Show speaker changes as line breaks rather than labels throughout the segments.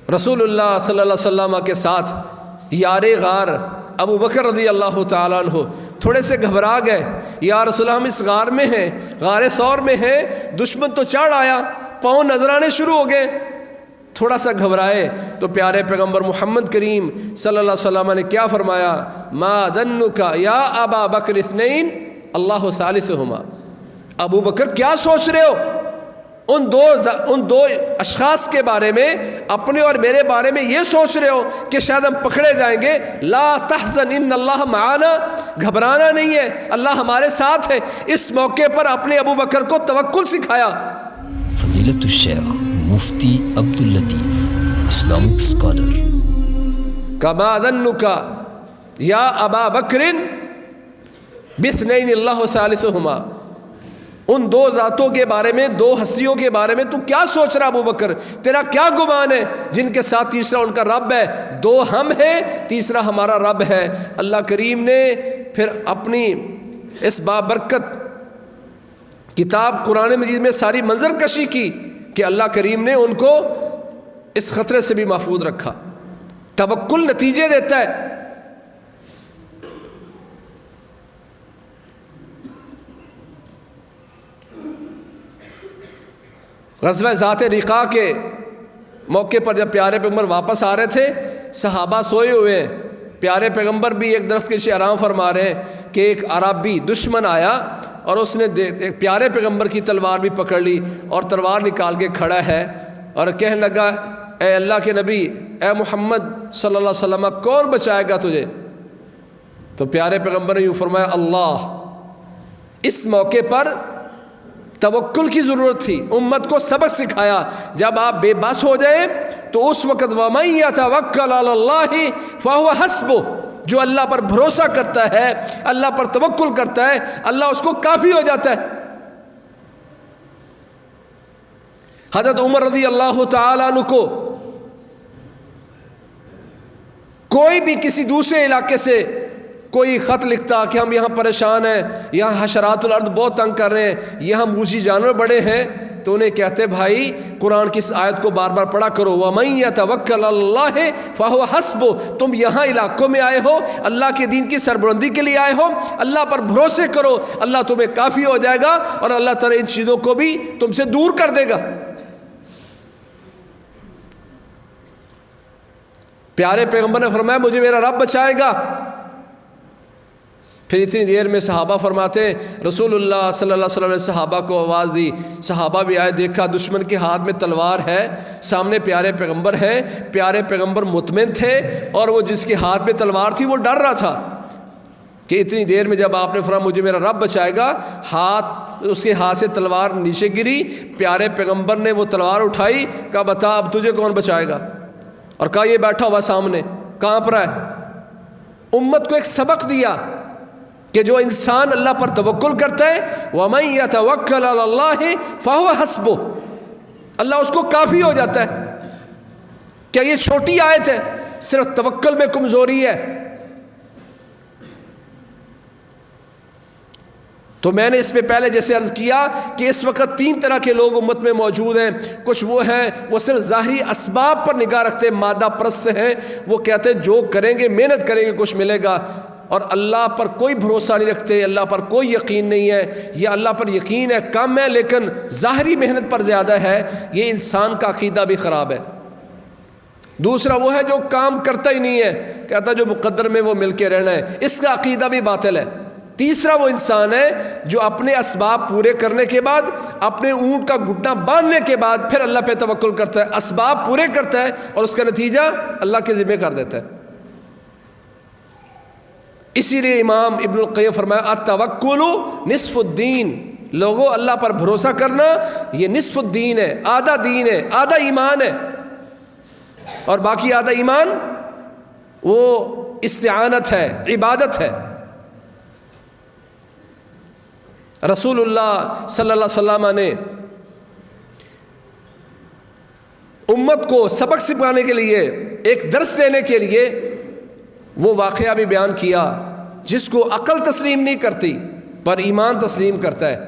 رسول اللہ صلی اللہ علیہ وسلم کے ساتھ یار غار ابو بکر رضی اللہ تعالیٰ عنہ تھوڑے سے گھبرا گئے، یا رسول اللہ ہم اس غار میں ہیں، غار ثور میں ہیں، دشمن تو چڑھ آیا، پاؤں نظر آنے شروع ہو گئے، تھوڑا سا گھبرائے تو پیارے پیغمبر محمد کریم صلی اللہ علیہ وسلم نے کیا فرمایا؟ ما ظنک یا ابا بکر اثنین اللہ ثالثہما، ابو بکر کیا سوچ رہے ہو ان دو اشخاص کے بارے میں، اپنے اور میرے بارے میں یہ سوچ رہے ہو کہ شاید ہم پکڑے جائیں گے؟ لا تحزن ان اللہ معانا، گھبرانا نہیں ہے، اللہ ہمارے ساتھ ہے۔ اس موقع پر اپنے ابو بکر کو توکل سکھایا۔
فضیلت الشیخ مفتی عبداللطیف اسلامک اسکالر۔
کما ظنک یا ابا بکر باثنین اللہ ثالثہما، ان دو ذاتوں کے بارے میں، دو ہستیوں کے بارے میں تو کیا سوچ رہا ابو بکر؟ تیرا کیا گمان ہے جن کے ساتھ تیسرا ان کا رب ہے؟ دو ہم ہیں، تیسرا ہمارا رب ہے۔ اللہ کریم نے پھر اپنی اس بابرکت کتاب قرآن مجید میں ساری منظر کشی کی کہ اللہ کریم نے ان کو اس خطرے سے بھی محفوظ رکھا۔ توکل نتیجے دیتا ہے۔ غزوہ ذات رقاع کے موقع پر جب پیارے پیغمبر واپس آ رہے تھے، صحابہ سوئے ہوئے ہیں، پیارے پیغمبر بھی ایک درخت کے نیچے آرام فرما رہے ہیں کہ ایک عربی دشمن آیا اور اس نے پیارے پیغمبر کی تلوار بھی پکڑ لی اور تلوار نکال کے کھڑا ہے اور کہنے لگا اے اللہ کے نبی، اے محمد صلی اللہ علیہ وسلم، کون بچائے گا تجھے؟ تو پیارے پیغمبر نے یوں فرمایا اللہ۔ اس موقع پر توکل کی ضرورت تھی، امت کو سبق سکھایا۔ جب آپ بے بس ہو جائیں تو اس وقت وَمَن يَتَوَكَّلْ عَلَى اللَّهِ فَهُوَ حَسْبُهُ، جو اللہ پر بھروسہ کرتا ہے، اللہ پر توکل کرتا ہے، اللہ اس کو کافی ہو جاتا ہے۔ حضرت عمر رضی اللہ تعالیٰ عنہ کو کوئی بھی کسی دوسرے علاقے سے کوئی خط لکھتا کہ ہم یہاں پریشان ہیں، یہاں حشرات الارض بہت تنگ کر رہے ہیں، یہاں موذی جانور بڑے ہیں، تو انہیں کہتے بھائی قرآن کی اس آیت کو بار بار پڑھا کرو، وَمَن يَتَوَكَّلْ عَلَى اللَّهِ فَهُوَ حَسْبُهُ۔ تم یہاں علاقوں میں آئے ہو، اللہ کے دین کی سربلندی کے لیے آئے ہو، اللہ پر بھروسے کرو، اللہ تمہیں کافی ہو جائے گا اور اللہ تعالیٰ ان چیزوں کو بھی تم سے دور کر دے گا۔ پیارے پیغمبر نے فرمایا مجھے میرا رب بچائے گا۔ پھر اتنی دیر میں صحابہ فرماتے رسول اللہ صلی اللہ علیہ وسلم نے صحابہ کو آواز دی، صحابہ بھی آئے، دیکھا دشمن کے ہاتھ میں تلوار ہے، سامنے پیارے پیغمبر ہیں، پیارے پیغمبر مطمئن تھے اور وہ جس کے ہاتھ میں تلوار تھی وہ ڈر رہا تھا کہ اتنی دیر میں جب آپ نے فرمایا مجھے میرا رب بچائے گا، اس کے ہاتھ سے تلوار نیچے گری، پیارے پیغمبر نے وہ تلوار اٹھائی، کہا بتا اب تجھے کون بچائے گا، اور کہا یہ بیٹھا ہوا سامنے کانپ رہا ہے۔ امت کو ایک سبق دیا کہ جو انسان اللہ پر توکل کرتا ہے وَمَن يَتَوَكَّلْ عَلَى اللَّهِ فَهُوَ حَسْبُهُ، اللہ اس کو کافی ہو جاتا ہے۔ کیا یہ چھوٹی آیت ہے؟ صرف توکل میں کمزوری ہے۔ تو میں نے اس پہ پہلے جیسے عرض کیا کہ اس وقت تین طرح کے لوگ امت میں موجود ہیں۔ کچھ وہ ہیں وہ صرف ظاہری اسباب پر نگاہ رکھتے ہیں، مادہ پرست ہیں، وہ کہتے ہیں جو کریں گے محنت کریں گے کچھ ملے گا، اور اللہ پر کوئی بھروسہ نہیں رکھتے، اللہ پر کوئی یقین نہیں ہے، یا اللہ پر یقین ہے کم ہے لیکن ظاہری محنت پر زیادہ ہے۔ یہ انسان کا عقیدہ بھی خراب ہے۔ دوسرا وہ ہے جو کام کرتا ہی نہیں ہے، کہتا جو مقدر میں وہ مل کے رہنا ہے، اس کا عقیدہ بھی باطل ہے۔ تیسرا وہ انسان ہے جو اپنے اسباب پورے کرنے کے بعد، اپنے اونٹ کا گھٹنا باندھنے کے بعد پھر اللہ پہ توکل کرتا ہے، اسباب پورے کرتا ہے اور اس کا نتیجہ اللہ کے ذمہ کر دیتا ہے۔ اسی لیے امام ابن القیم فرمایا التوکل نصف الدین، لوگوں اللہ پر بھروسہ کرنا یہ نصف الدین ہے، آدھا دین ہے، آدھا ایمان ہے، اور باقی آدھا ایمان وہ استعانت ہے، عبادت ہے۔ رسول اللہ صلی اللہ علیہ وسلم نے امت کو سبق سکھانے کے لیے، ایک درس دینے کے لیے وہ واقعہ بھی بیان کیا جس کو عقل تسلیم نہیں کرتی پر ایمان تسلیم کرتا ہے۔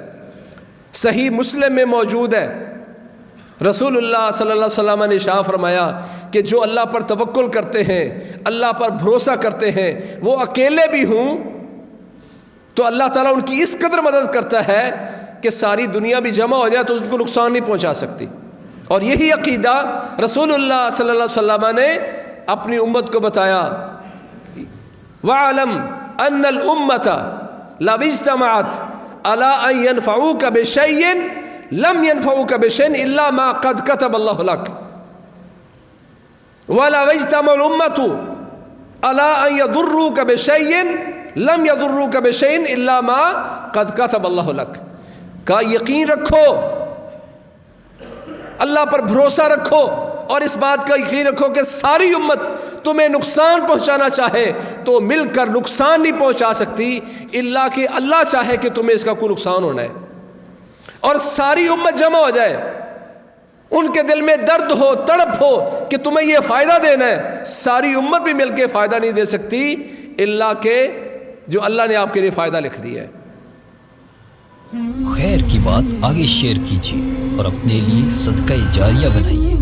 صحیح مسلم میں موجود ہے، رسول اللہ صلی اللہ علیہ وسلم نے ارشاد فرمایا کہ جو اللہ پر توکل کرتے ہیں، اللہ پر بھروسہ کرتے ہیں، وہ اکیلے بھی ہوں تو اللہ تعالیٰ ان کی اس قدر مدد کرتا ہے کہ ساری دنیا بھی جمع ہو جائے تو ان کو نقصان نہیں پہنچا سکتی. اور یہی عقیدہ رسول اللہ صلی اللہ علیہ وسلم نے اپنی امت کو بتایا. وَعَلَمْ أَنَّ الْأُمَّةَ لَوْ اجْتَمَعَتْ عَلَىٰ أَن يَنْفَعُوكَ بِشَيْءٍ لَمْ يَنْفَعُوكَ بِشَيْءٍ إِلَّا مَا قَدْ كَتَبَ اللَّهُ لَكَ وَلَوْ اجْتَمَعَ الْأُمَّةُ عَلَىٰ أَن يَضُرُّوكَ بِشَيْءٍ لَمْ يَضُرُّوكَ بِشَيْءٍ إِلَّا مَا قَدْ كَتَبَ اللَّهُ لَكَ. کہا یقین رکھو، اللہ پر بھروسہ رکھو اور اس بات کا یقین رکھو کہ ساری امت تمہیں نقصان پہنچانا چاہے تو مل کر نقصان نہیں پہنچا سکتی الا کہ اللہ چاہے کہ تمہیں اس کا کوئی نقصان ہونا ہے. اور ساری امت جمع ہو جائے، ان کے دل میں درد ہو، تڑپ ہو کہ تمہیں یہ فائدہ دینا ہے، ساری امت بھی مل کے فائدہ نہیں دے سکتی الا کہ جو اللہ نے آپ کے لیے فائدہ لکھ دیا ہے.
خیر کی بات آگے شیئر کیجیے اور اپنے لیے صدقہ جاریہ بنائیے.